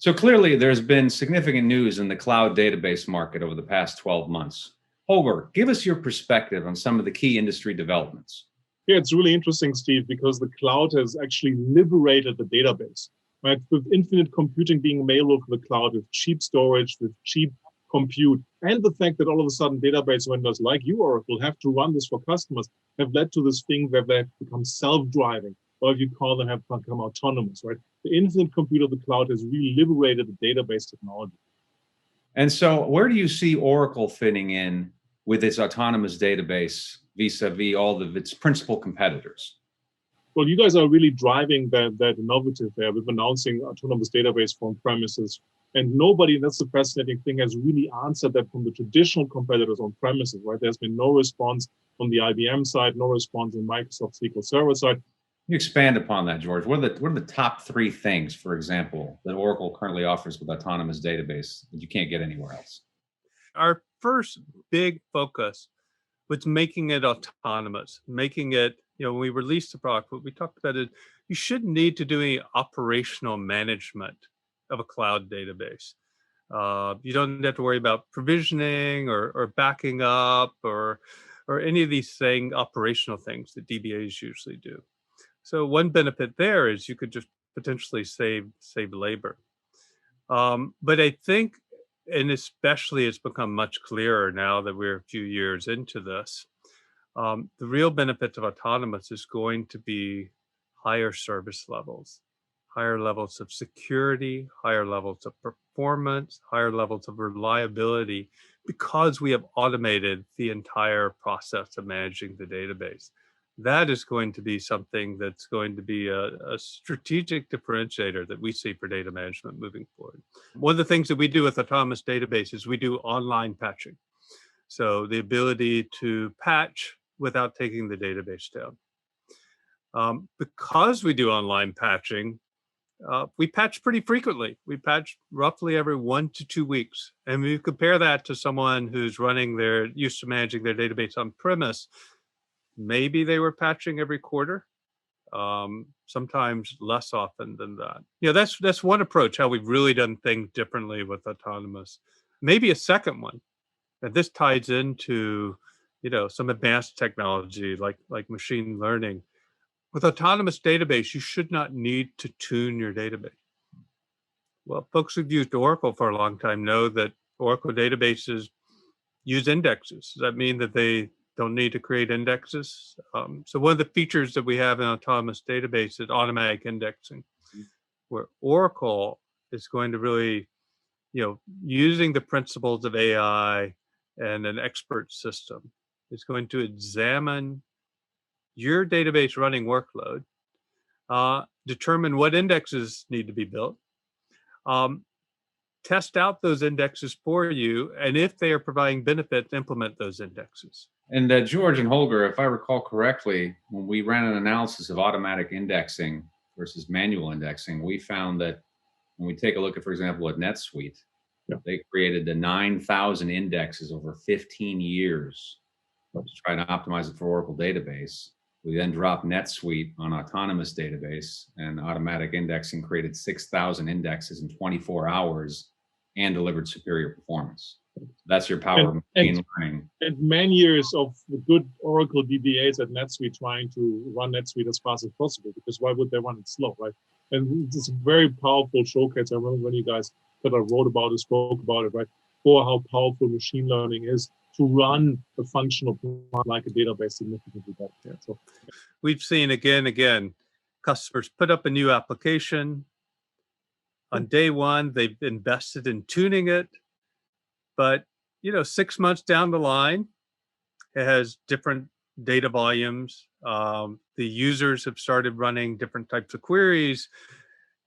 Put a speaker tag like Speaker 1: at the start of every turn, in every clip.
Speaker 1: So clearly, there's been significant news in the cloud database market over the past 12 months. Holger, give us your perspective on some of the key industry developments.
Speaker 2: Yeah, it's really interesting, Steve, because the cloud has actually liberated the database, right? With infinite computing being available for the cloud, with cheap storage, with cheap compute, and the fact that all of a sudden database vendors like you, Oracle, have to run this for customers, have led to this thing where they've become self-driving, or if you call them, have become autonomous, right? The infinite compute of the cloud has really liberated the database technology.
Speaker 1: And so where do you see Oracle fitting in with its autonomous database vis-a-vis all of its principal competitors?
Speaker 2: Well, you guys are really driving that innovative there with announcing autonomous database for on-premises. And nobody, that's the fascinating thing, has really answered that from the traditional competitors on premises, right? There's been no response on the IBM side, no response on Microsoft SQL Server side.
Speaker 1: You expand upon that, George. What are the top three things, for example, that Oracle currently offers with autonomous database that you can't get anywhere else?
Speaker 3: Our first big focus was making it autonomous, making it, when we released the product, what we talked about is you shouldn't need to do any operational management of a cloud database. You don't have to worry about provisioning or backing up or any of these operational things that DBAs usually do. So one benefit there is you could just potentially save labor. But I think, and especially it's become much clearer now that we're a few years into this, the real benefit of autonomous is going to be higher service levels, higher levels of security, higher levels of performance, higher levels of reliability, because we have automated the entire process of managing the database. That is going to be something that's going to be a strategic differentiator that we see for data management moving forward. One of the things that we do with autonomous databases, we do online patching. So the ability to patch without taking the database down. Because we do online patching, we patch pretty frequently. We patch roughly every 1 to 2 weeks. And we compare that to someone who's used to managing their database on premise. Maybe they were patching every quarter, sometimes less often than that. That's one approach, how we've really done things differently with autonomous. Maybe a second one, and this ties into, some advanced technology like machine learning. With autonomous database, you should not need to tune your database. Well, folks who've used Oracle for a long time know that Oracle databases use indexes. Does that mean that they don't need to create indexes? So one of the features that we have in autonomous database is automatic indexing, where Oracle is going to really, using the principles of AI and an expert system, is going to examine your database running workload, determine what indexes need to be built, test out those indexes for you, and if they are providing benefit, implement those indexes.
Speaker 1: And George and Holger, if I recall correctly, when we ran an analysis of automatic indexing versus manual indexing, we found that when we take a look at, for example, at NetSuite, they created the 9,000 indexes over 15 years to try to optimize it for Oracle database. We then dropped NetSuite on autonomous database, and automatic indexing created 6,000 indexes in 24 hours and delivered superior performance. That's your power of machine learning.
Speaker 2: And many years of the good Oracle DBAs at NetSuite trying to run NetSuite as fast as possible, because why would they run it slow, right? And it's a very powerful showcase. I remember when you guys wrote about it, spoke about it, right? For how powerful machine learning is to run a functional like a database significantly better. Yeah, so
Speaker 3: we've seen again, customers put up a new application. On day one, they've invested in tuning it. But, 6 months down the line, it has different data volumes. The users have started running different types of queries.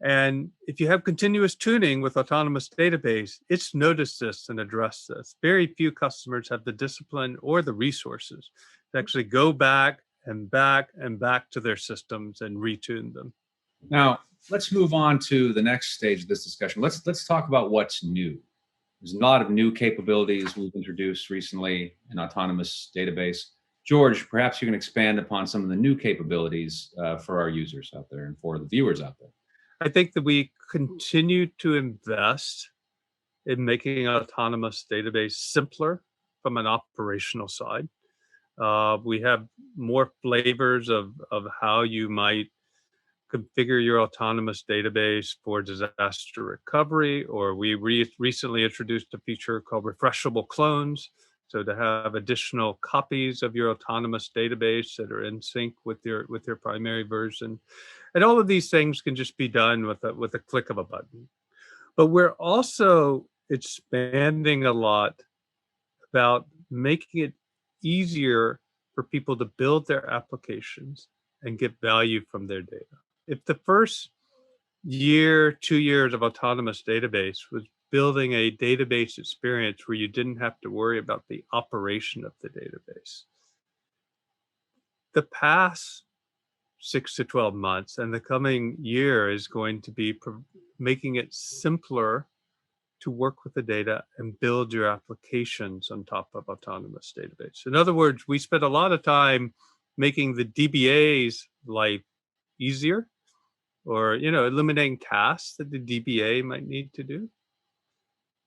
Speaker 3: And if you have continuous tuning with autonomous database, it's noticed this and addressed this. Very few customers have the discipline or the resources to actually go back and back and back to their systems and retune them.
Speaker 1: Now, let's move on to the next stage of this discussion. Let's talk about what's new. There's a lot of new capabilities we've introduced recently in autonomous database. George, perhaps you can expand upon some of the new capabilities for our users out there and for the viewers out there.
Speaker 3: I think that we continue to invest in making an autonomous database simpler from an operational side. We have more flavors of how you might configure your autonomous database for disaster recovery, or we recently introduced a feature called refreshable clones. So to have additional copies of your autonomous database that are in sync with your primary version. And all of these things can just be done with a click of a button. But we're also expanding a lot about making it easier for people to build their applications and get value from their data. If the first year, 2 years of autonomous database was building a database experience where you didn't have to worry about the operation of the database, the past 6 to 12 months and the coming year is going to be making it simpler to work with the data and build your applications on top of autonomous database. In other words, we spent a lot of time making the DBA's life easier, or eliminating tasks that the DBA might need to do.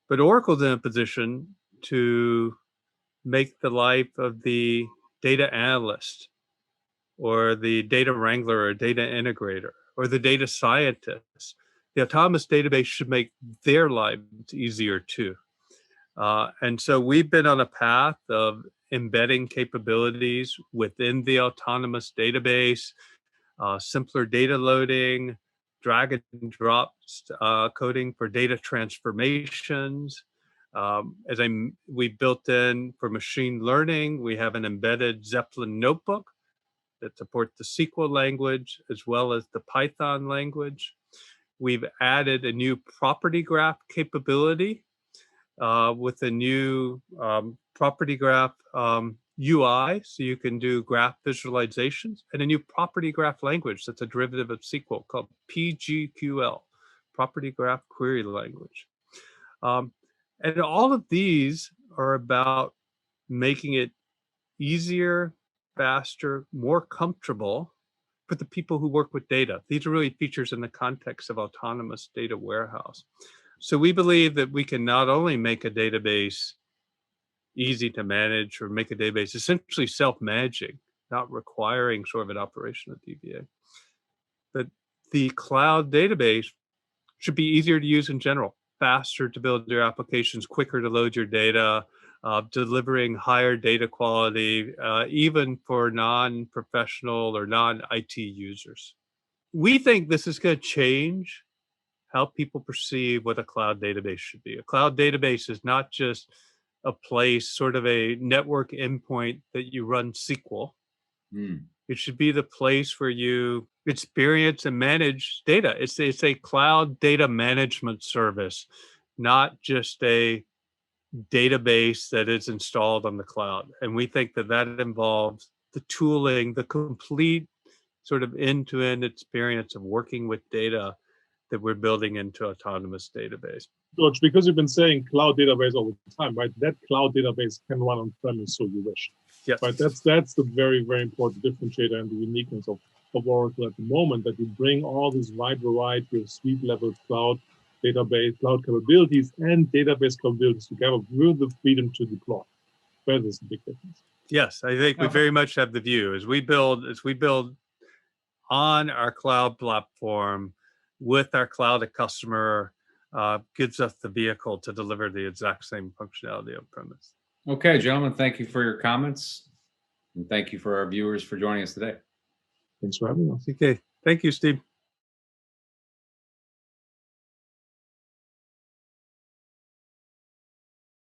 Speaker 3: But Oracle's in a position to make the life of the data analyst or the data wrangler or data integrator or the data scientist. The autonomous database should make their lives easier too. And so we've been on a path of embedding capabilities within the autonomous database, simpler data loading, drag and drop coding for data transformations. We built in for machine learning, we have an embedded Zeppelin notebook that supports the SQL language as well as the Python language. We've added a new property graph capability with a new property graph UI, so you can do graph visualizations, and a new property graph language that's a derivative of SQL called PGQL, Property Graph Query Language. And all of these are about making it easier, faster, more comfortable for the people who work with data. These are really features in the context of autonomous data warehouse. So we believe that we can not only make a database easy to manage or make a database essentially self-managing, not requiring sort of an operational DBA, but the cloud database should be easier to use in general, faster to build your applications, quicker to load your data, delivering higher data quality, even for non-professional or non-IT users. We think this is going to change how people perceive what a cloud database should be. A cloud database is not just a place, sort of a network endpoint that you run SQL. It should be the place where you experience and manage data. It's a cloud data management service, not just a database that is installed on the cloud. And we think that that involves the tooling, the complete sort of end-to-end experience of working with data that we're building into autonomous database.
Speaker 2: George, because you've been saying cloud database all the time, right? That cloud database can run on premise so you wish.
Speaker 3: Yes.
Speaker 2: Right. That's the very, very important differentiator and the uniqueness of Oracle at the moment, that you bring all this wide variety of suite level cloud database, cloud capabilities and database capabilities together with the freedom to deploy. That is a big difference.
Speaker 3: Yes, I think we very much have the view as we build on our cloud platform with our cloud customer, gives us the vehicle to deliver the exact same functionality on premise.
Speaker 1: Okay, gentlemen, thank you for your comments. And thank you for our viewers for joining us today.
Speaker 2: Thanks for having us.
Speaker 3: Okay, thank you, Steve.